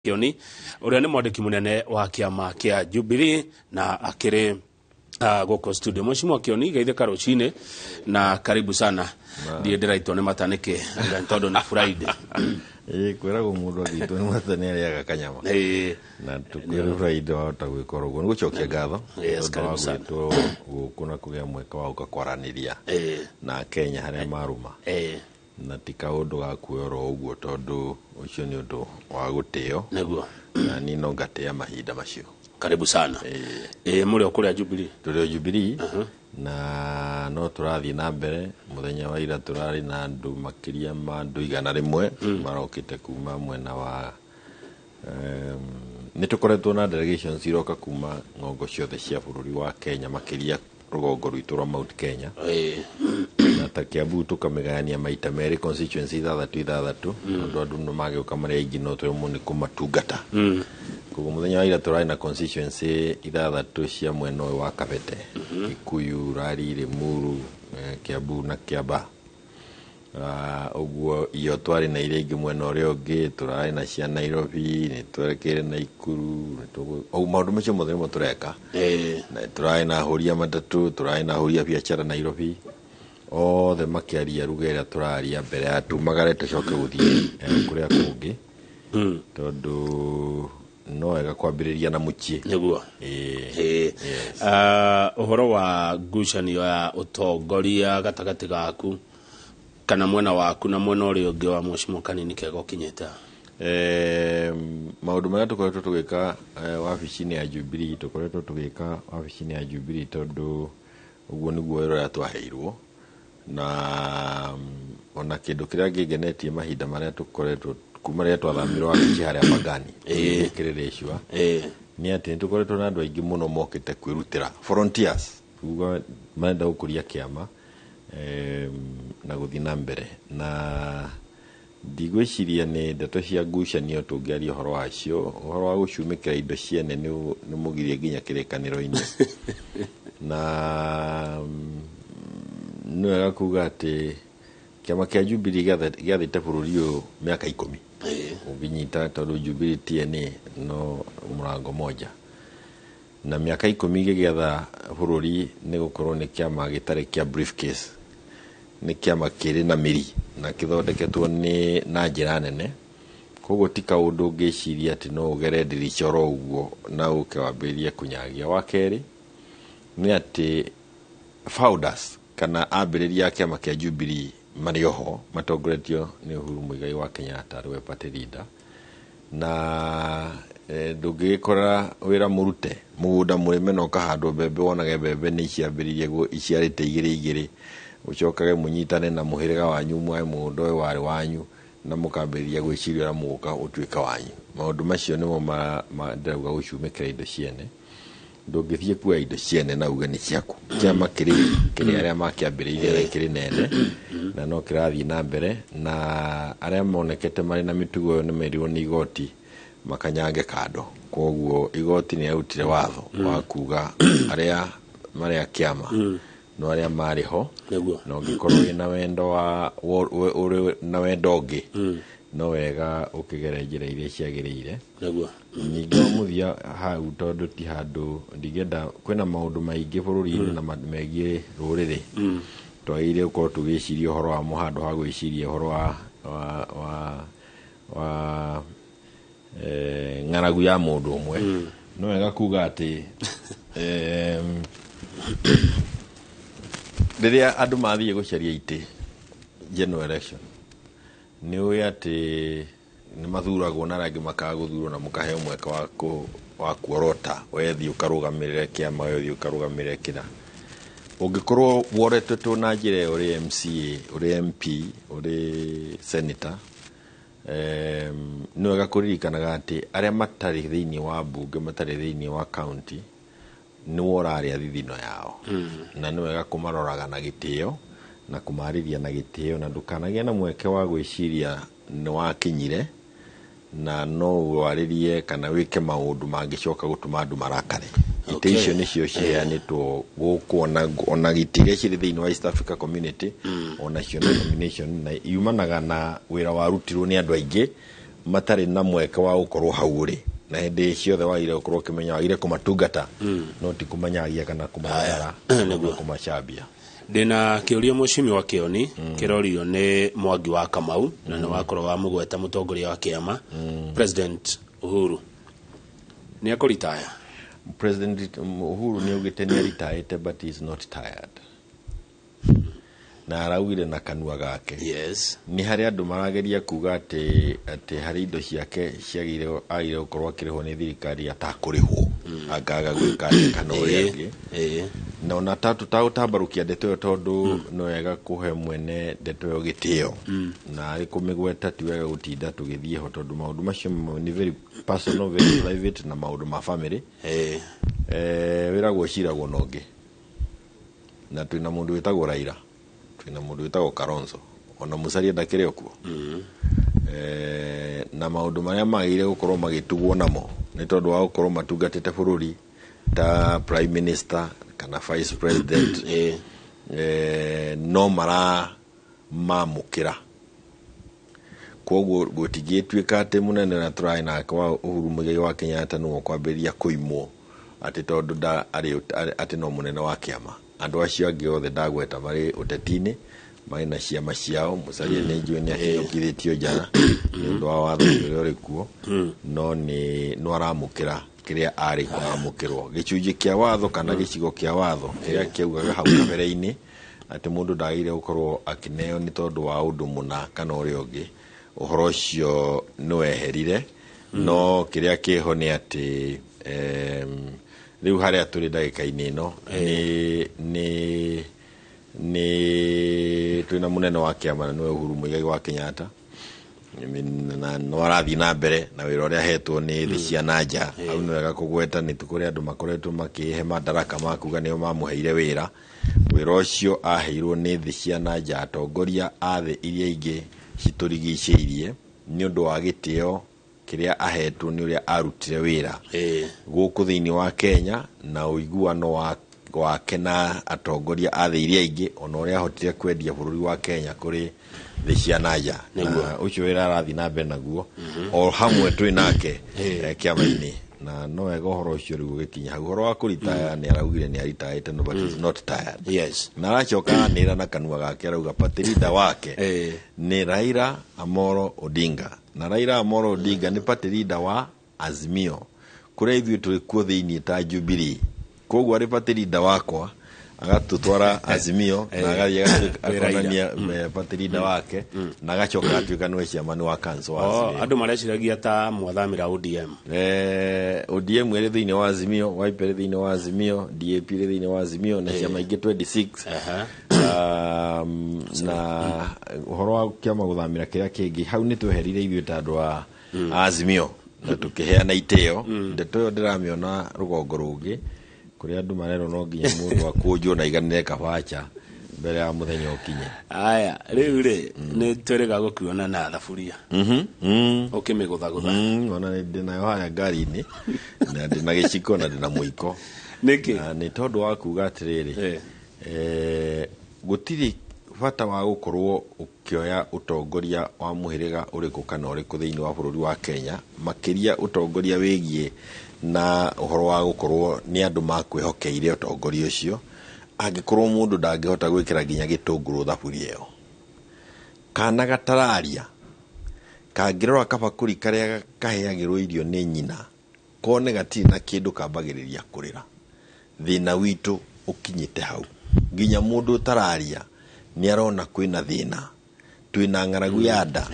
Kioni uria ni mwandiki munene wa kiama kia Jubilee na akiri goko studio. Mheshimiwa Kioni, geithe karucine na karibu sana. Ndiye ndiraitwo ni matanike ntondo ni Friday. Kwirago mundu athitwo ni matane ari agakanyama. Na tukwira Friday wahota gwikora uguo. Nigucokia ngatho. Yes, karibu sana. Kuna kugia mweka wa ukakwaraniria na Kenya haria maruma. Na tika undu ga kuoro uguo tondu ucio ni undu wa guteo Neguo. na ni no ngatea mahinda macio. Karibu sana. Muri okuria Jubilee. Turi Jubilee na no turathie na mbere. Muthenya wa ira turari na andu makiria ma andu 100 marokite kuma mwena wa ni tukoretwo na delegations iroka kuma ngongo ciothe cia bururi wa Kenya makiria rugongo rwitu rwa Mount Kenya. Na ta Kiambu tukamegania maita meri constituency ithathatu andu no mageuka maria ingi no twe muni kumatungata. Kugo muthenya wa ira turai na constituency ithathatu cia mwena wa Kabete, Kikuyu, Rari, Limuru, Kiambu na Kiamba. Uguo iyo twari na ire ingi mwena uria ungi turai na cia Nairobi, ni twerekere na Ikuru, o maundu macio mothe mo tureka. Na turai na huria matatu, turai na huria biashara Nairobi. Othe makiaria rugera turaria mbere ya tumagare tucoke guthie kuria kungi tondu no wega kwambiriria na muchie Neguo. Uhoro wa ngucanio ya utongoria gatagati gaku kana mwena waku na mwena uria ungi wa Mheshimiwa Kanini Kega kinyete maundu maria tukoretwo tugika wabici-ini ya Jubilee tukoretwo tugika wabici-ini ya Jubilee tondu uguo niguo wira uria twaheirwo na ona kindu kiria ngingenetie mahinda maria tukoretwo kuma ria twathamirwo wabici haria Magani kirereshwa ni ati tukoretwo na andu aingi muno mokite kwirutira volunteers ugo menda gukuria kiama na guthii na mbere na ndigwiciria ni ndeto cia ngucanio tungiaria uhoro wacio uhoro wa gucumikira indo ciene ni mugirie nginya kirikaniro-ini na no wega kuga ati kiama kia Jubilee giathite bururi uyu miaka 10 unginyita tondu Jubilee TNA no murango moja na miaka 10 gigiatha bururi ni gukorwo ni kiama gitari kia briefcase ni kiama kiri na miri na kithondeketwo ni na njira nene koguo ti kaundu ungiciria ati no ugere ndirichoro uguo na uke wambirie kunyagia. Wa keri ni ati founders kana ambiriria kiama kia Jubilee marioho matongoretio ni Uhuru Muigai wa Kenyatta ariwe party leader na ndungikora wira murute mugunda murime no kahandwo mbembe wonage mbembe ni ciambiririe iciarite igiri ucokage munyitane na muhiriga wanyu mwae mundu we wari wanyu na mukambiriria gwiciria muka utuika wanyu. Maundu macio nimo ndauga gucumikira indo ciene ndungithie kuwa indo ciene na uga ni ciaku kiama kiri aria makiambiririe kiri nene na no kirathii na mbere na aria monekete mari na mitugo ni merirwo ni igoti makanyange kando. Koguo igoti ni yautire watho wa kuga aria kiama no aria mariho no ngikorwo ina wendo wa na wendo ungi no wega ukigere njira iria ciagiriire ningi muthia hau tondu ti handu ndigenda kwina maundu maingi bururi-ini na megie ruriri twagire ukorwo tugiciria uhoro wa muhando ha gwiciria uhoro wa ng'aragu ya mundu umwe no wega kuga ati riria andu mathie gucaria iti general election ni uya ati ni mathuragwo na rangi makaga guthurwo na mukahe mweka wa kuorota wethi ukarugamirire kiama wethi ukarugamirire kira ungikorwo woretetwo na njira uri MCA uri MP uri senator no wega kuririkanaga ati aria matari thiini wa bunge matari thiini wa county ni worari athithino yao na ni wega kumaroraga na gitio na kumariria na gitio na ndukanagia na mweke wa gwiciria ni wakinyire na no waririe kana wike maundu mangicoka gutuma andu marakare. Ite icio nicio ciheanitwo guku ona gitire ciri thiini wa East Africa Community ona cio nomination na yumanaga na wira warutirwo ni andu aingi matari na mweka wa gukorwo hau ri na hindi ciothe waire gukorwo kimenya waire kumatungata no ti kumanyagia kana kumayara niguo kumacambia. Ndina kiurio mucimi wa Kioni kirorio ni Mwangi wa Kamau na ni wakorwo wa mugweta mutongoria wa kiama President Uhuru ni akuritaya. President Uhuru ni ugite ni retired but he is not tired. Na araugire na kanua gake. Yes. Ni hari andu marageria kuga ati hari indo ciake ciagire aire gukorwo akiriho ni thirikari atakurihwo agaga gwika kana uria na ona tatu tambarukia ndeto yo tondu no wega kuhe mwene ndeto yo gitio na ari kumigweta ti wega gutinda tugithie ho tondu maundu macio ni very personal, very private na maundu ma family wiragwo ciragwo nongi na twina mundu witagwo Raila, twina mundu witagwo Kalonzo, ona Musalia ndakire okuo na maundu maria magire gukorwo magitugwo namo ni tondu wa gukorwo matungatite bururi ta prime minister kana vice president no mara mamukira koguo gutigituika ati munene na try na kwa Uhuru Muigai wa Kenyatta no kwambiria kuimwo ati tondu ati no munene wa kiama. Andu acio angi othe ndagweta mari utetini mai na ciama ciao. Musalia ni njui ni ahinyukithitio jana ni undu wa watho uria uri kuo no ni no aramukira kiria ari kwamukirwo gicunji kia watho kana gicigo kia watho kiria kiugaga hau kabere-ini ati mundu ndaire gukorwo akineo ni tondu wa undu muna kana uri ungi uhoro ucio no weherire no kiria kiho ni ati riu haria turi ndagika-ini ino ni twina munene wa kiama ni Uhuru Muigai wa Kenyatta na no arathi na mbere na wira uria hetwo ni thi cia nanja au no wega kugweta ni tukuri andu makoretwo makihe madaraka makuga nio mamuheire wira ucio aheirwo ni thi cia nanja atongoria athi iria ingi citurigiciirie ni undu wa gitio kiria ahetwo ni uria arutire wira guku thiini wa Kenya na uiguano wake na atongoria athi iria ingi ona uria ahotire kwendia bururi wa Kenya kuri thi cia nanja ucio wira arathi na mbere naguo o hamwe twi nake kiama-ini na no wega uhoro ucio riu gikinya hau uhoro wa kuritaya ni araugire ni aritaite no but is not tired. Yes. Na aracoka nira na kanua gake arauga patirida wake ni Raila Amolo Odinga na Raila Amolo Odinga ni patirida wa Azimio kuria ithuĩ turi kuo thiini ta Jubilee koguo ari patirida wakwa agatutwara Azimio na agathie akonania patirida wake na agacoka atuika niwe ciamani wa kanso wa Azimio. Andu mareciragia ta mwathamira ODM ODM iri thiini wa Azimio, Wiper iri thiini wa Azimio, DAP iri thiini wa Azimio na ciama ingi 26 na uhoro wa kiama guthamira kiria kingi hau ni tweherire ithuĩ ta andu a Azimio na tukiheana iteo ndeto yo ndiramiona rugongo rungi kuria andu marero no nginya mundu akunjwo na iganire kabacha mbere ya muthenya ukinye. Aya riu ri ni twerega gukiona na thaburia ukimigutha ona ndina yo haya ngari-ini na ndina giciko na ndina muiko niki ni tondu wa kuga atiriri gutiri bata wa gukorwo ukioya utongoria wa muhiriga uriku kana uriku thiini wa bururi wa Kenya makiria utongoria wigie na uhoro wa gukorwo ni andu makwihokeire utongoria ucio angikorwo mundu ndangihota gwikira ginya gitunguru thaburia iyo kana gatararia kangirora kabakuri karia kaheagirwo irio ni nyina kone gatiri na kindu kambagiriria kurira thina witu ukinyite hau ginya mundu tararia ni arona kwina thina twina ngaragu ya nda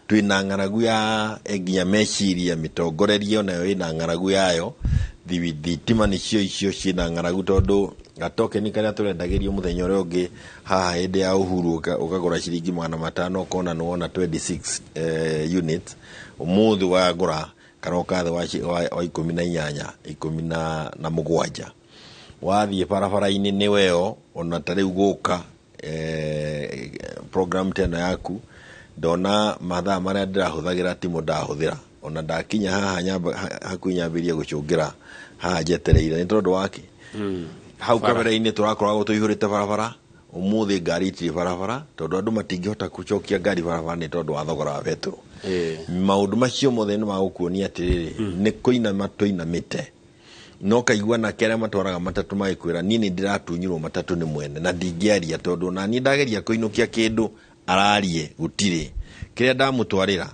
twina ngaragu ya eginya meciria mitongorerio nayo ina ngaragu yayo thitima nicio icio cina ngaragu tondu gatoke ni karia turendagirio muthenya uria ungi haha hinde ya Uhuru ukagura ciringi 500 ukona nuona 26 units umuthi wagura kana ukathe wa 18 17 wathie barabara-ini ni weo ona tariu guka program teno yaku ndona mathaa maria ndirahuthagira timu ndahuthira ona ndakinya haha hakunyambiria gucungira haha jetereire ni tondu wake hau kabere-ini turakoragwo tuihurite barabara umuthi ngari itiri barabara tondu andu matingihota gucokia ngari barabara ni tondu wa thogora wa betro maundu macio mothe nĩ magũkuonia atĩrĩrĩ nĩ kũinama tũinamĩte no kaigua na kĩrĩa matwaraga matatũ magĩkwĩra niĩ nĩ ndĩratunyirwo matatũ nĩ mwene na ndingĩaria tondũ na niĩ ndageria kũinũkia kĩndũ ararie gũtirĩ kĩrĩa ndamũtwarĩra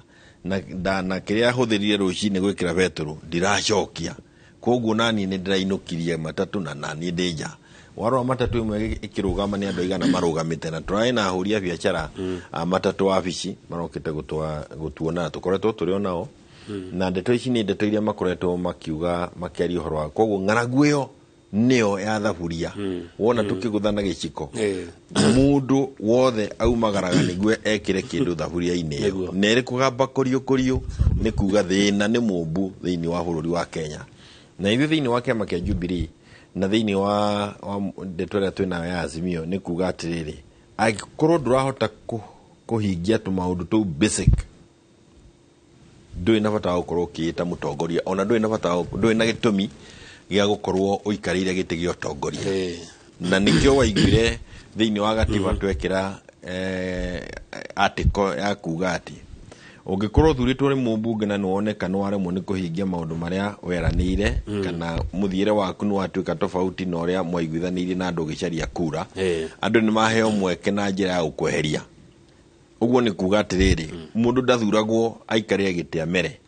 na kĩrĩa hũthĩrire rũcinĩ gwĩkĩra betũrũ ndiracokia koguo nani nĩ ndĩrainũkirie matatũ na nani ndĩnja warora matatũ ĩmwe ĩkĩrũgama nĩ andũ aigana marũgamĩte na tũrarĩ na ahũri a biacara matatũ wabici marokĩte gũtuona tũkoretwo tũrĩ o nao na ndeto ici nĩ ndeto iria makoretwo makiuga makĩaria ũhoro wa koguo ng'aragu ĩyo nĩyo ya thaburia wona tũkĩgũthana gĩciko mũndũ wothe aumagaraga nĩguo ekĩre kĩndũ thaburia-inĩ ĩyo na ĩrĩ kũgamba kũriũ nĩ kuga thĩna nĩ mũmbu thĩinĩ wa bũrũri wa Kenya na ithuĩ thĩinĩ wa kĩama kĩa Jubilee na thĩinĩ wa ndeto ĩrĩa twĩnayo ya Azimio nĩ kuga atĩrĩrĩ angĩkorwo ndũrahota kũhingia tũmaũndũ tũu basic ndũrĩ na bata wa gũkorwo ũkĩĩta mũtongoria ona ndũrĩ na gĩtũmi gĩa gũkorwo ũikarĩire gĩtĩ gĩa ũtongoria na nĩkĩo waiguire thĩinĩ wa gatiba twekĩra article ya kuga atĩ ũngĩkorwo ũthurĩtwo nĩ mũmbunge na nĩwoneka nĩwaremwo nĩ kũhingia maũndũ marĩa weranĩire kana mũthiĩre waku nĩwatuĩka tofauti na ũrĩa mwaiguithanĩirie na andũ ũgĩcaria kura andũ nĩ maheo mweke na njĩra ya gũkweheria ũguo nĩ kuga atĩrĩrĩ mũndũ ndathuragwo aikarĩre gĩtĩ amere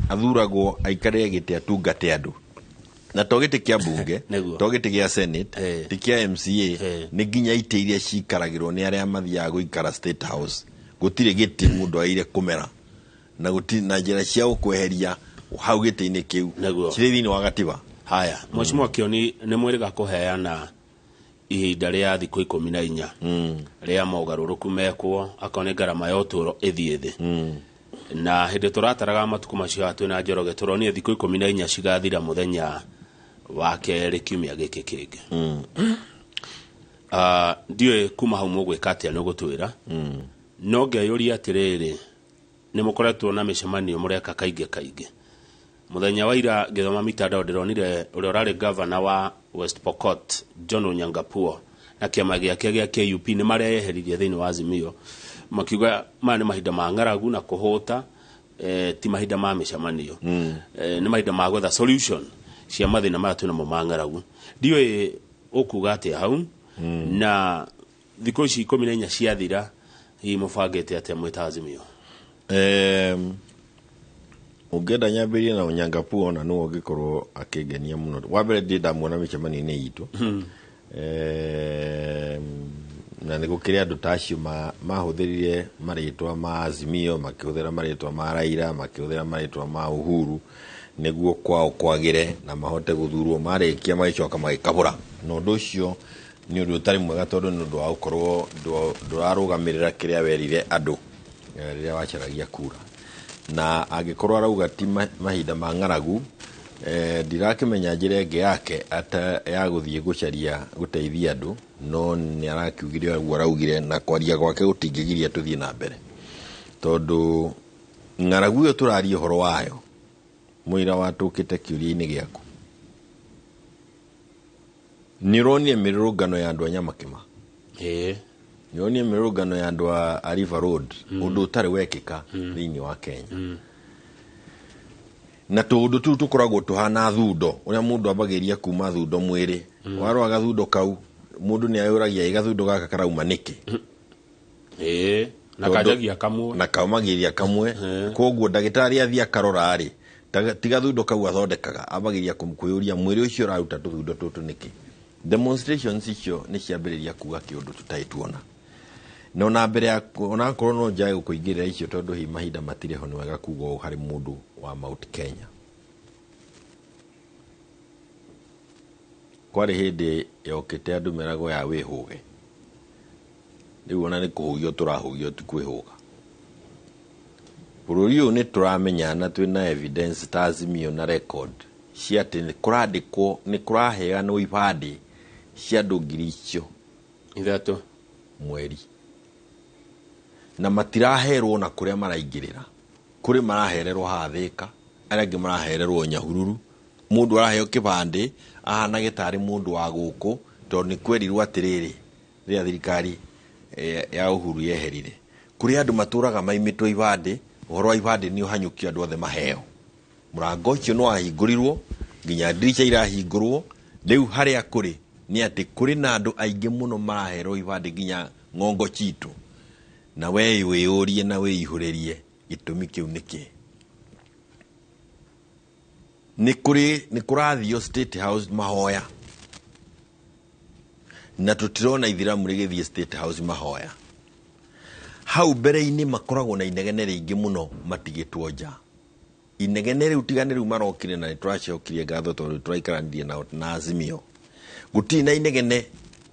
athuragwo aikarĩre gĩtĩ atungate andũ na to gĩtĩ kĩa mbunge to gĩtĩ gĩa senate ti kĩa MCA nĩ nginya itĩ iria cikaragĩrwo nĩ arĩa mathiaga gũikara State House gũtirĩ gĩtĩ mũndũ aire kũmera na gũtirĩ na njĩra cia gũkweheria hau gĩtĩ-inĩ kĩu cirĩ thĩinĩ wa gatiba haya Mheshimiwa Kioni nĩ mwĩrĩga kũheana ihinda rĩa thikũ 14 rĩa mogarũrũku mekwo akorwo nĩ ngarama ya ũtũũro ĩthiĩ thĩ na hĩndĩ tũrataraga matukũ macio twĩna Njoroge tũronire thikũ 14 cigathira mũthenya wa kerĩ kiumia gĩkĩ kĩngĩ ndiũĩ kuma hau mũgwĩka atĩa nĩ gũtwĩra no ngeyũria atĩrĩrĩ nĩ mũkoretwo na mĩcemanio mũreka kaingĩ mũthenya wa ira ngĩthoma mitandao ndĩronire ũrĩa ũrarĩ governor wa West Pokot John Onyangapuo na kĩama gĩake gĩa KUP nĩ mareyeheririe thĩinĩ wa Azimio makiuga maya nĩ mahinda ma ng'aragu na kũhũta ti mahinda ma mĩcemanio nĩ mahinda ma gwetha solution cia mathĩna maya twĩnamo ma ng'aragu ndiũĩ ũkuga atĩa hau na thikũ ici 14 ciathira hii mũbangĩte atĩa mwĩta Azimio ũngĩenda nyambĩrĩrie na Onyangapuo na nĩwe ũngĩkorwo akĩngenia mũno wa mbere ndĩ ndamuona mĩcemanio-inĩ itũ na nĩ gũkĩrĩ andũ ta acio mahũthĩrire marĩtwa ma Azimio makĩhũthĩra marĩtwa ma Raila makĩhũthĩra marĩtwa ma Uhuru nĩguo kwao kwagĩre na mahote gũthurwo marĩkia magĩcoka magĩkabũra na ũndũ ũcio nĩ ũndũ ũtarĩ mwega tondũ nĩ ũndũ wa gũkorwo ndũrarũgamĩrĩra kĩrĩa werire andũ rĩrĩa wacaragia kura na angĩkorwo arauga ti mahinda ma ng'aragu ndirakĩmenya njĩra ĩngĩ yake ata ya gũthiĩ gũcaria gũteithia andũ no nĩ arakiugire ũguo araugire na kwaria gwake gũtingĩgiria tũthiĩ na mbere tondũ ng'aragu ĩyo tũraria ũhoro wayo mũira watũkĩte kĩũria-inĩ gĩaku nĩ ũronire mĩrũrũngano ya andũ a Nyamakima nĩ ũronire mĩrũrũngano ya andũ a River Road ũndũ ũtarĩ wekĩka thĩinĩ wa Kenya na tũũndũ tũu tũkoragwo tũhana thundo ũrĩa mũndũ ambagĩria kuma thundo mwĩrĩ warora gathundo kau mũndũ nĩ ayũragia gathundo gaka karauma nĩkĩ na kajagia kamwe na kaumagĩria kamwe koguo ndagĩtarĩ athia karora rĩ ti gathundo kau athondekaga ambagĩria kwĩyũria mwĩrĩ ũcio ũraruta tũthundo tũtũ nĩkĩ demonstrations icio nĩ ciambĩrĩria kuga kĩũndũ tũtarĩ tuona no na mbere ya onakorwo no njae gũkũingĩrĩra icio tondũ hi mahinda matirĩ ho nĩ wega kuga harĩ mũndũ wa Mount Kenya kwarĩ hĩndĩ yokĩte andũ meragwo ya wĩhũge rĩu ona nĩ kũhũgio tũrahũgio ti kwĩhũga bũrũri ũyũ nĩ tũramenya na twĩna evidence ta Azimio na record cia atĩ nĩ kũrandĩkwo nĩ kũraheanwo ibandĩ cia andũ 3,000 mweri na matiraherwo na kũrĩa maraingĩrĩra kũrĩ marahererwo Thĩka arĩa angĩ marahererwo Nyahururu mũndũ araheo kĩbandĩ ahana gĩtarĩ mũndũ wa gũkũ tondũ nĩ kwerirwo atĩrĩrĩ rĩrĩa thirikari ya Uhuru yeherire kũrĩ andũ matũraga maimĩtwo ibandĩ horo ibande ni uhanyukio andu othe maheo murango ucio no ahingũrirwo nginya ndirica irahingũrwo riu haria kuri ni ati kuri na andu aingi muno marahero ibande nginya ng'ongo chitu na we wĩyũrie na wĩihũrĩrie gĩtũmi kĩu nĩkĩ nĩ kũrathio State House mahoya na tũtirona ithiramu rĩgĩthiĩ State House mahoya hau mbere-inĩ makoragwo na inegene rĩingĩ mũno matigĩtwo nja inegene rĩu tigane rĩu marokire na nĩtũracokirie ngatho tondũ tũraikaranirie na Azimio gũtirĩ na inegene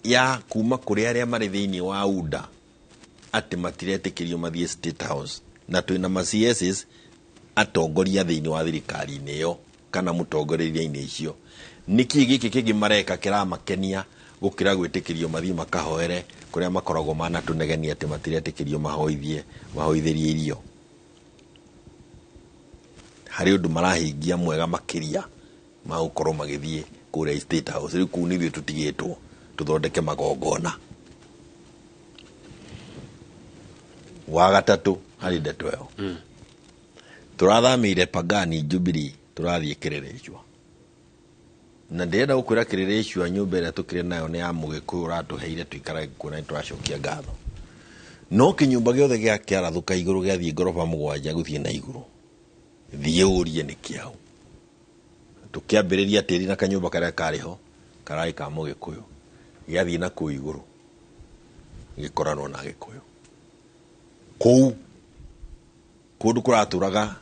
ya kuma kũrĩ arĩa marĩ thĩinĩ wa UDA atĩ matiretĩkĩrio mathiĩ State House na twĩna ma-CSs atongoria thĩinĩ wa thirikari-inĩ ĩyo kana mũtongoreria-inĩ icio nĩkĩ gĩkĩ kĩngĩ mareka kĩramakenia gũkĩra gwĩtĩkĩrio mathiĩ makahoere kũrĩa makoragwo manatũnegenia atĩ matiretĩkĩrio mahoithĩrie irio harĩ ũndũ marahingia mwega makĩria ma gũkorwo magĩthiĩ kũrĩa State House rĩu kũu nĩthuĩ tũtigĩtwo tũthondeke magongona wa gatatũ harĩ ndeto ĩyo tũrathamĩire Pangani Jubilee tũrathiĩ Kĩrĩrĩcua na ndĩrenda gũkwĩra Kĩrĩrĩcua nyũmba ĩrĩa tũkĩrĩ nayo nĩ ya Mũgĩkũyũ ũratũheire tũikare kuona nĩtũracokia ngatho no kĩnyũmba gĩothe gĩa kĩarathũka igũrũ gĩathiĩ ngoroba 7 gũthiĩ na igũrũ thiĩ ũrie nĩ kĩao tũkĩambĩrĩria tĩri na kanyũmba karĩa karĩho kararĩ ka Mũgĩkũyũ gĩathiĩ na kũu igũrũ gĩkoranwo na Gĩkũyũ kũu kũndũ kũratũraga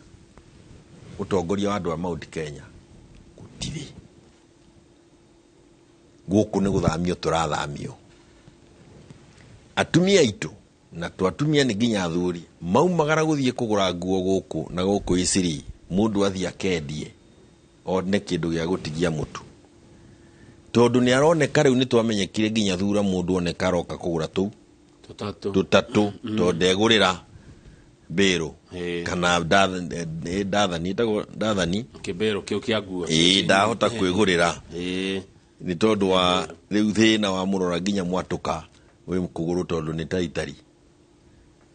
ũtongoria wa andũ a Mount Kenya gũtirĩ gũkũ nĩ gũthamio tũrathamio atumia aitũ na twatumia nĩ nginya athuri maumagara gũthiĩ kũgũra nguo gũkũ na gũkũ Isiri mũndũ athiĩ akendie one kĩndũ gĩa gũtigia mũtu tondũ nĩ aroneka rĩu nĩ twamenyekire nginya thura mũndũ oneka aroka kũgũra tũu tũtatũ tondũ ndegũrĩra mbĩrũ kana ndathani kĩmbĩrũ kĩu kĩa nguo ndahota kwĩgũrĩra nĩ tondũ wa rĩu thĩna wa mũrora nginya mwatũka wĩ kũgũrũ tondũ nĩ taitari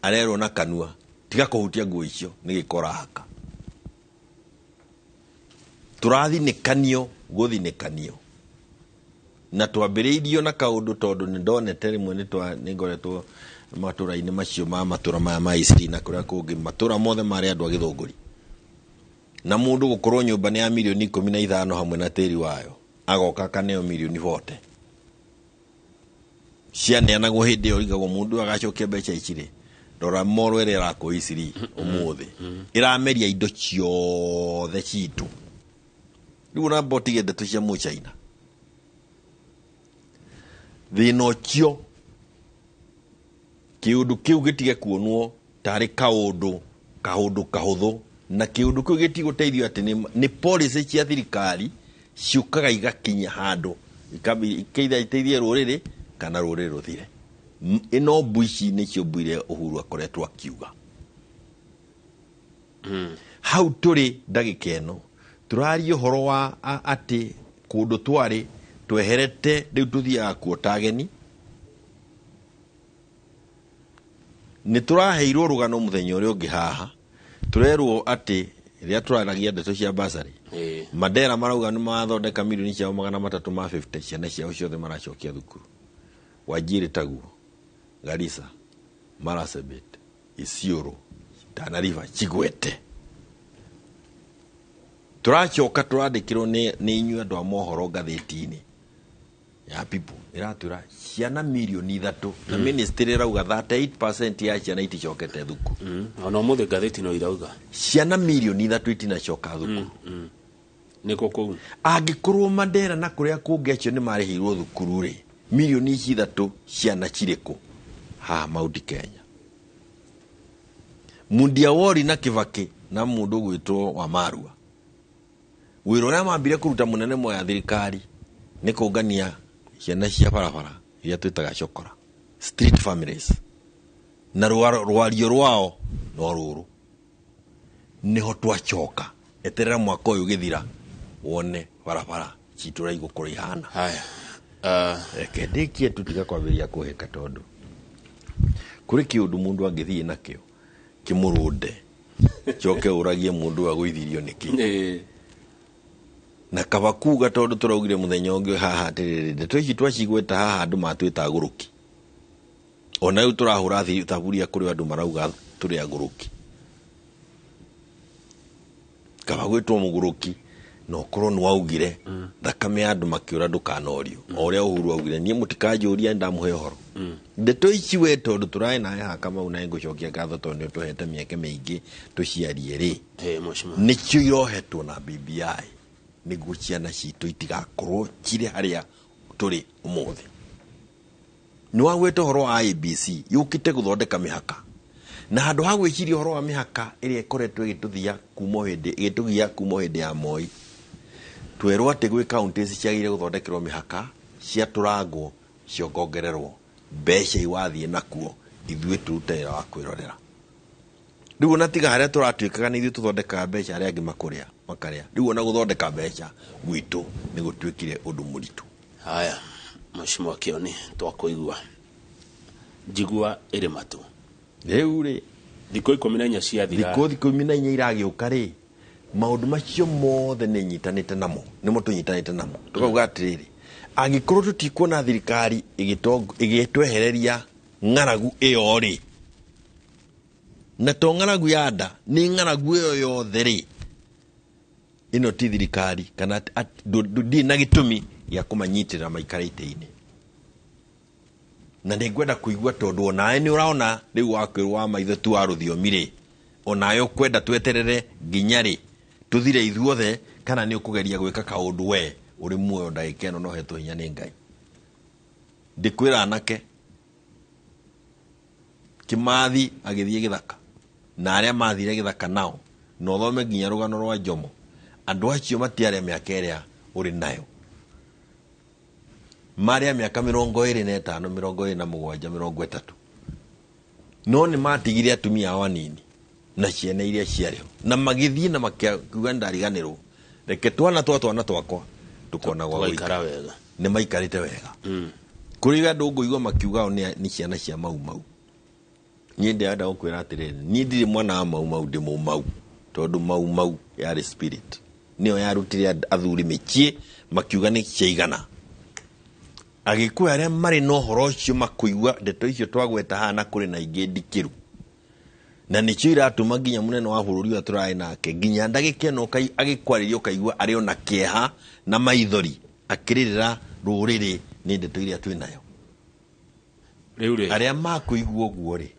arerwo na kanua tiga kũhutia nguo icio nĩ gĩkora haka tũrathinĩkanio gũthinĩkanio na twambĩrĩirio na kaũndũ tondũ nĩ ndonete rĩmwe nĩ ngoretwo matũra-inĩ macio ma matũra maya ma Isiri na kũrĩa kũngĩ matũra mothe marĩ andũ a Gĩthũngũri na mũndũ gũkorwo nyũmba nĩ ya mirioni 15 hamwe na tĩri wayo agoka kaneo mirioni 40 cianeanagwo hĩndĩ ĩyo rigagwo mũndũ agacokia mbeca icirĩ rora moro ĩrĩa ĩrakwo Isiri ũmũthĩ ĩrameria indo ciothe citũ rĩu na botige ndeto cia Mũchina thĩna ũcio kĩũndũ kĩu gĩtige kuonwo tarĩ kaũndũ kahũthũ na kĩũndũ kĩu gĩtigũteithio atĩ nĩ policy cia thirikari ciũkaga igakinya handũ iteithie rũrĩrĩ kana rũrĩrĩ rũthire ĩno mbuici nĩcio mbuire Uhuru akoretwo akiuga hau tũrĩ ndagĩka ĩno tũraria ũhoro wa atĩ kũndũ twarĩ tweherete rĩu tũthiaga kuo ta ageni nĩ tũraheirwo rũgano mũthenya ũrĩa ũngĩ haha tũrerwo atĩ rĩrĩa tũraragia ndeto cia basarĩ Mandera marauga nĩ mathondeka milioni ciao 350 ciana ciao ciothe maracokia thukuru Wajiri taguo Garissa Marsabit Isiolo Tana River Chigwete tũracoka tũrandĩkĩrwo nĩ inyuĩ andũ a mohoro ngathĩti-inĩ ya People ĩratwĩra ciana milioni 3 na ministry rauga 38% ya ciana iticokete thukuru ona mũthĩ ngathĩti no irauga ciana milioni 3 itinacoka thukuru nĩkũ kũu angĩkorwo Mandera na kũrĩa kũngĩ acio nĩ marĩhirwo thukuru rĩ milioni 3 ciana cirĩkũ ha Mount Kenya Mundia Wori na Kibaki na mũndũ gwĩtwo Wamarua wĩra ũrĩa mambire kũruta mũnene moya thirikari nĩ kũngania ciana cia barabara iria twĩtaga cokora street families na rwario rwao no rũrũ nĩho twacoka eterera mwaka ũyũ gĩthira wone barabara citũra igũkorwo ihana haya reke ndĩkie tutiga kwambĩrĩria kũheka tondũ kũrĩ kĩũndũ mũndũ angĩthiĩ nakĩo kĩmũrũnde choke uragie mundu wa guithirio niki na kaba kuga tondu turaugire muthenya ungi haha atiriri ndeto ici twacigweta haha andu matwita aguruki ona yu turahura thaburia kuri andu marauga turi aguruki kaba gwitwo muguruki no korwo ni waugire thakame andu makiura ndukanorio oria Uhuru augire nie mutikajuria ndamuhe horo ndeto ici we tondu turai nae haka mau na ngucokia ngatho tondu tuhete mieke mingi tuciarie ri nicio irohetwo na BBI niguo ciana citu itigakorwo kire haria turi umuthi ni wagwete horo wa IEBC yukite guthondeka mihaka na handu ha gwiciria horo wa mihaka iria ikoretwo igituthia kuma hindi ya Moi twerwo ati gwi counties ciagire guthondekerwo mihaka cia turango ciongongererwo mbeca iwathie nakuo ithuĩ turutera wa kwirorera riu ona tiga haria turatuikaga ni ithuĩ tuthondekaga mbeca aria angi makaria riu ona guthondeka mbeca gwitu ni gutwikire undu muritu. Haya Mheshimiwa Kioni twakuigua njigua iri matu riu ri thikũ 14 ciathira thikũ 14 iragiuka ri maundu macio mothe ni nyitanite namo nimo tunyitanite namo tukauga atiriri angikorwo tutikuona thirikari igitwehereria ng'aragu iyo ri na to ng'aragu yada ni ng'aragu iyo yothe ri ino ti thirikari kana ndi na gitumi ya kumanyitira maikara ite-ini na ningwenda kuigua tondu onae ni uraona riu wakwirwa maitho tu aruthiomi ri onae ukwenda tweterere nginya ri tuthire ithuothe kana ni ukugeria gwika kaundu we uri muoyo ndagika ino no hetwo hinya ni Ngai ndikwira anake Kimathi agithie githaka na aria mathire githaka nao no thome nginya rugano rwa Jomo andu acio matiare miaka iria uri nayo maria miaka 25 27 30 no ni matigire atumia awanini na ciana iria ciario na magithie na makiuga ndariganirwo reke twana twakwa tukona gwa guikara wega ni maikarite wega kuri andu nguigwa makiuga ni ciana cia mau nie ndienda gukwira atiriri nie ndiri mwana wa mau ndi mau tondu mau yari spirit niyo yarutire athuri michie makiuga ni ciaigana agikuya aria mari no horo ucio makuigwa ndeto icio twagweta hana kuri na ingi ndikiru na nicio iratuma nginya munene wa bururi wa turai nake nginya ndagike no agikwaririo ukaigwa ari ona kieha na maithori akiririra ruriri ni ndeto iria twinayo riu aria makuigwa uguo ri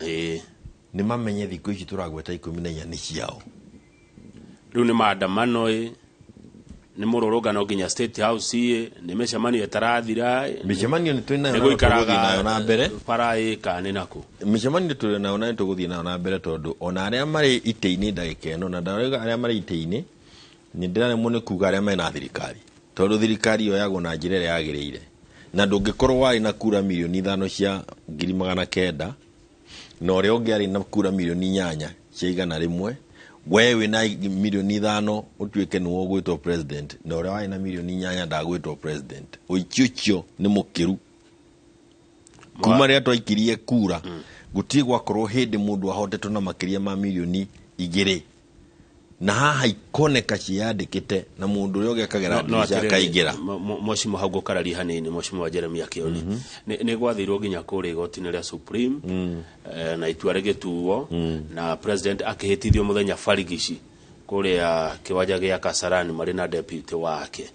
ni mamenye thikũ ici turagweta 14 ni ciao riu ni maandamano ni mururungano nginya State House ni micemanio etarathira micemanio ni twinayo ni guikaraga nayo na mbere para kani naku micemanio twinayo na tuguthie nayo na mbere tondu ona aria mari ite-ini ndagika ino na ndariga aria mari ite-ini ni ndirane mune kuga aria mena thirikari tondu thirikari yo yago na njira iria yagiriire na ndungikorwo wari na kura milioni 5 cia 900 na uria ungi ari na kura milioni 8 cia igana rimwe wewe na milioni 5 utuike ni wogwitwo president na uria wari na milioni 8 ndagwitwo president oichiuchio ni mukiru kuma ria twaikirie kura gutigwa korwo hindi mundu ahotetwo na makiria ma milioni 2 na haha ikoneka ciandikite na mundu uria uge akagera ndisha kaingira Mheshimiwa hau gukararia hanini Mheshimiwa Jeremia Kioni ni gwathirwo nginya kuri igoti-ini ria Supreme na itua rigituo na president akihitithio muthenya Farigici kuria kiwanja gia Kasarani mari na deputy wake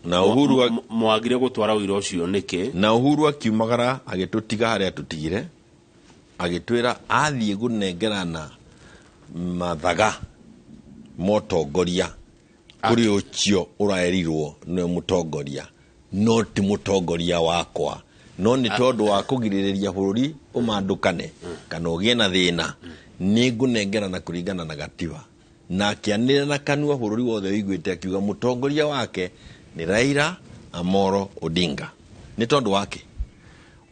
na Uhuru mwagire gutwara wira ucio niki na Uhuru akiumagara agitutiga haria tutigire agitwira athie gunengerana mathaga motongoria kuri ucio uraerirwo ni mutongoria no ti mutongoria wakwa no ni tondu wa kugiririria bururi umandukane kana ugie na thina ni ngunengerana kuringana na gatiba na akianira na kanua bururi wothe wiguite akiuga mutongoria wake ni Raila Amolo Odinga ni tondu wake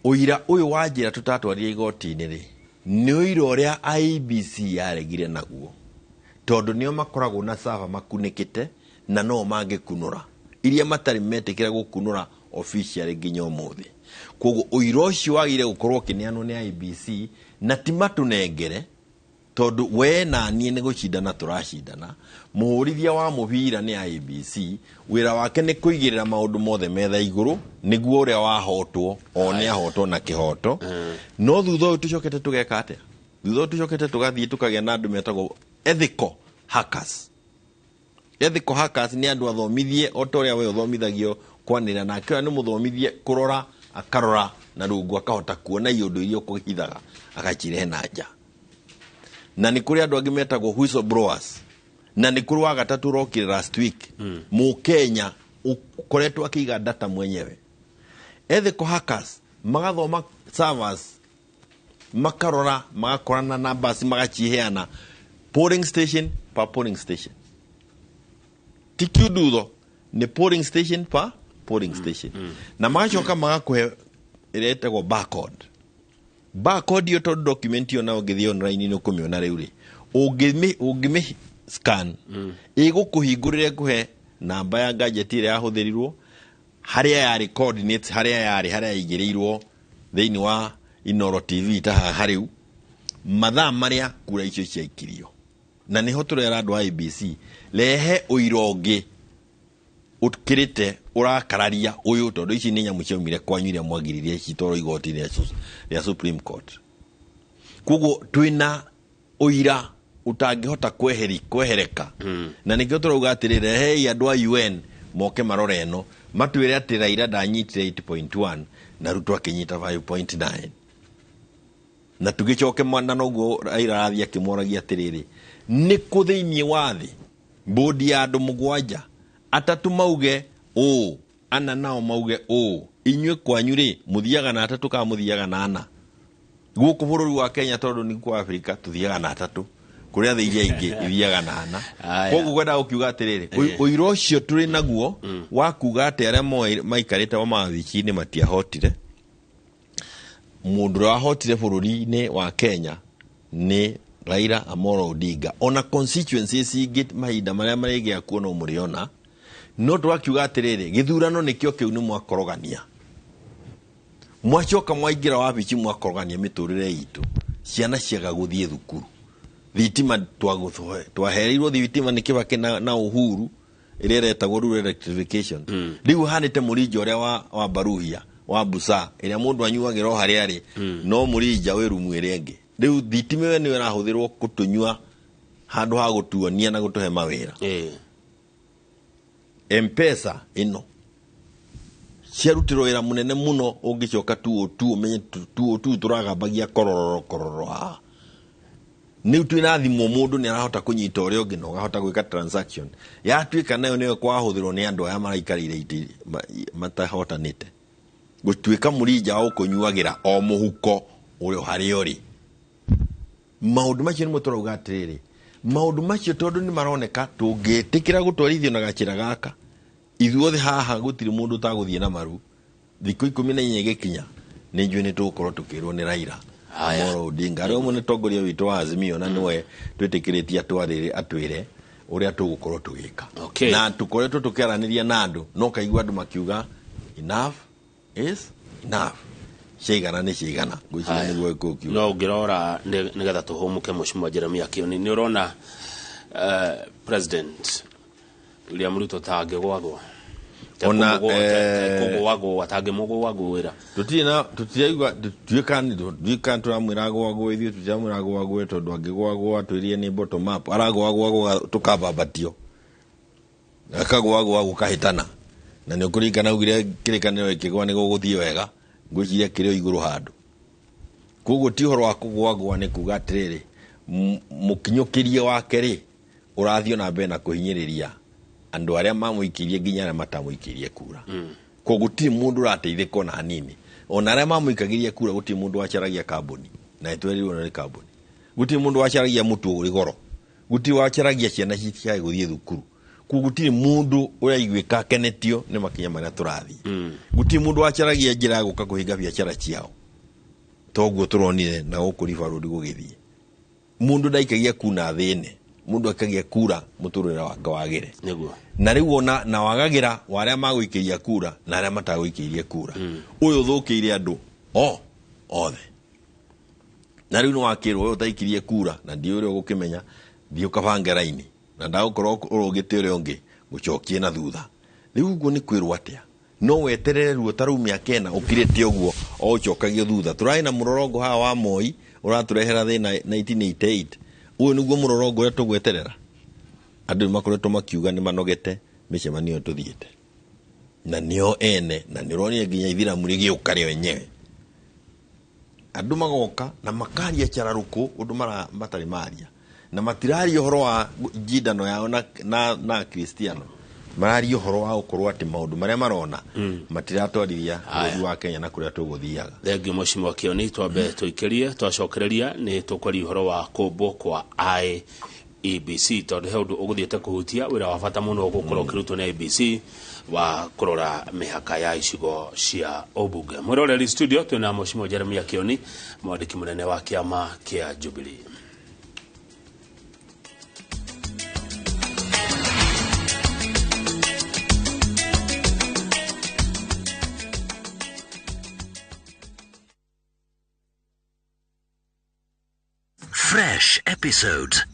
uira uyu wanjira tutatwaria igoti-ini ri ni uira uria IEBC yaregire naguo tondu nio makoragwo na sava makunikite na no mangikunura iria matari metikira gukunura official nginya umuthi koguo uira ucio wagire gukorwo kineano ni IEBC na timatunengere tondu we na niĩ nĩ gũcindana tũracindana. Mũhũrithia wa mũbira nĩ IEBC, wĩra wake nĩ kũigĩrĩra maũndũ mothe metha igũrũ nĩguo ũrĩa wahotwo one ahotwo na kĩhoto. No thutha ũyũ tũcokete tũgeka atĩa? Thutha ũyũ tũcokete tũgathiĩ tũkagĩa na andũ metagwo ethical hackers. Ethical hackers nĩ andũ athomithie o ta ũrĩa we ũthomithagio kwanĩra, na akĩoya nĩ mũthomithie kũrora, akarora na rungu akahota kuona iũndũ iria ũkũhithaga agacirehe na nja. Na nĩ kũrĩ andũ angĩ metagwo whistleblowers, na nĩ kũrĩ wa gatatũ rokire last week Mũkenya ũkoretwo akĩiga data mwenyewe. Ethical hackers magathoma servers, makarora, magakorana na basi, magaciheana polling station pa polling station. Tikiudutho ni polling station pa polling station. Na magacoka magakũhe ĩrĩa ĩtagwo barcode. Barcode yo to document yo na ũgĩthiĩ online nĩ ũkũmĩona rĩu rĩ. Ũngĩmĩ scan ĩgũkũhingũrĩre kũhe namba ya gadget ĩrĩa yahũthĩrirwo, harĩa yarĩ coordinates, harĩa yaigĩrĩirwo thĩinĩ wa Inoro TV ta harĩu, mathaa marĩa kura icio ciaikirio. Na nĩho tũrera andũ a IEBC lehe ũira ũngĩ ũkĩrĩte ũrakararia ũyũ, tondũ ici nĩ nyamũ ciaumire kwanyu iria mwagiririe citoro igoti rĩa Supreme Court. Koguo twĩna ũira utangĩhota kwehereka. Na nĩkĩo tũrauga atĩrĩrĩ, hei andũ a UN moke marore ĩno, matwĩre atĩ Raila ndanyitire 8.1 na Ruto akĩnyita 5.9. Na tũgĩcoke mwana noguo Raila arathiĩ akĩmoragia atĩrĩrĩ, nĩ kũ thĩinĩ wa thĩ bodi ya andũ mũgwanja atatu mauge ana nao mauge inyuĩ kwanyu rĩ mũthiaga na atatu kana mũthiaga na ana? Gũkũ bũrũri wa Kenya tondũ nĩ kwa Afrika tũthiaga na atatu, kũrĩa thĩ iria ingĩ ithiaga na ana. Koguo gwenda gũkiuga atĩrĩrĩ, ũira ũcio tũrĩ naguo wa kuga atĩ arĩa maikarĩte mawabici-inĩ matiahotire. Mũndũ ũrĩa wahotire bũrũri-inĩ wa Kenya nĩ Raila Amolo Odinga. Ona constituencies ingĩ mahinda marĩa marĩgĩa kuona mũrĩona, no twakiuga atĩrĩrĩ, gĩthurano nĩkĩo kĩu nĩ mwakorogania. Mwacoka mwaingĩra wabici mwakorogania mĩtũrĩre itũ, ciana ciaga gũthiĩ thukuru. Thitima twahereirwo thitima nĩ Kibaki na Uhuru ĩrĩa ĩretagwo rural electrification. Rĩu hanĩte mũrinja ũrĩa wa Baruhia wa Busa ĩrĩa mũndũ anyuagĩra o harĩa arĩ, no mũrinja wĩ rumu ĩrĩa ĩngĩ. Rĩu thitima ĩyo nĩyo ĩrahũthĩrwo gũtũnyua handũ ha gũtuonia na gũtũhe mawĩra. M-Pesa ĩno ciarutirwo wĩra mũnene mũno. Ũngĩcoka 202 umenye 202 tũragambagia kororo haha. Nĩ twĩna thimũ mũndũ nĩ arahota kũnyita ũrĩa ũngĩ na ũgahota gwĩka transaction. Yatuĩka nayo nĩyo kwahũthĩrwo nĩ andũ aya maraikarĩire itĩ matahotanĩte. Gũtuĩka mũrinja wa gũkũnyuagĩra o mũhuko ũrĩa harĩa ũrĩ. Maũndũ macio nĩmo tũrauga atĩrĩrĩ, maũndũ macio tondũ nĩ maroneka tũngĩtĩkĩra gũtwarithio na gacĩra gaka, ithuothe haha gũtirĩ mũndũ ũtagũthiĩ na maru. Thikũ 14 igĩkinya nĩ njũĩ nĩ tũgũkorwo tũkĩrwo nĩ Raila Amolo Odinga arĩa mũnene tongoria witũ wa Azimio, na nĩwe twĩtĩkĩrĩtie atwĩre ũrĩa tũgũkorwo tũgĩka. Na tũkoretwo tũkĩaranĩria na andũ, no kaigua andũ makiuga enough is enough. Ciigana nĩ ciigana. Gwĩciria nĩguo gũkiuga. No ũngĩrora nĩgetha tũhũmũke Mheshimiwa Jeremiah Kioni, nĩ ũrona President William Ruto tangĩgwagwo. Ona kũgwagwo atangĩmũgwagwĩra. Tũtirauga tuĩka tũramwĩra agwagwo ithuĩ, tũtiramwĩra agwagwo tondũ angĩgwagwo atwĩrie nĩ bottom up. Aragwagwo tũkabambatio. Akagwagwo gũkahĩtana. Na nĩ ũkũririkana augire kĩrĩkanĩro gĩkĩgwa nĩ gũgũthiĩ wega. Ngwĩciria kĩrĩ o igũrũ handũ. Koguo ti ũhoro wa kũgwagwo nĩ kuga atĩrĩrĩ, mũkinyũkĩrie wake rĩ ũrathiĩ na mbere na kũhinyĩrĩria andũ arĩa mamũikirie nginya arĩa matamũikirie kura. Koguo gũtirĩ mũndũ ũrateithĩka ona hanini. Ona arĩa mamũikagirie kura gũtirĩ mũndũ wacaragia kambuni, na twerirwo nĩ kambuni. Gũtirĩ mũndũ wacaragia mũtu ũrĩ goro. Gũtirĩ wacaragia ciana citige gũthiĩ thukuru. Koguo gũtirĩ mũndũ ũraiguĩka akenetio nĩ makinya marĩa tũrathiĩ. Gũtirĩ mũndũ wacaragia njĩra ya gũka kũhinga biacara ciao. Toguo tũronire na gũkũriba rũri gũgĩthiĩ. Mũndũ ndaikagia kuna thĩne, mũndũ akagia kura mũtũrĩre wake wagĩre. Na rĩu ona na wagagira warĩa magũikĩria kura na arĩa matagũikĩria kura. Ũyũ thũkĩire andũ othe. na riu no wakirwo we utaikirie kura na ndi uria gukimenya thi ukabange raini na ndagukorwo urugite uria ungi gucokie na thutha riu guo ni kwirwo atia no weterere ruo taru miaka ena ukirite uguo o ucokagio thutha turai na murorongo hawa wa Moi uraturehera thina 1988 uyu niguo murorongo uria tugweterera andu makoretwo makiuga ni manogete micemanio tuthiete na nio ene na nironia nginya ithiramu rigiuka rio wenyewe andu magoka na makaria chararuku undu matari maria na matirari uhoro wa jidano yao na Kristiano marari uhoro wa ukorwo ati maundu maria marona matiratwarithia bũrũri wa Kenya na kuria tuguthiaga thengio Mheshimiwa Kioni twambe tuikirie twacokereria ni tukwari uhoro wa kumbwo kwa IEBC tondu he undu uguthiete kuhutia wira wa bata muno gukorwo kirutwo na IEBC wa kurora mihaka ya icigo cia obunge mwiroreri studio twina Mheshimiwa Jeremia Kioni mwandiki munene wa kiama kia Jubilee. Fresh episodes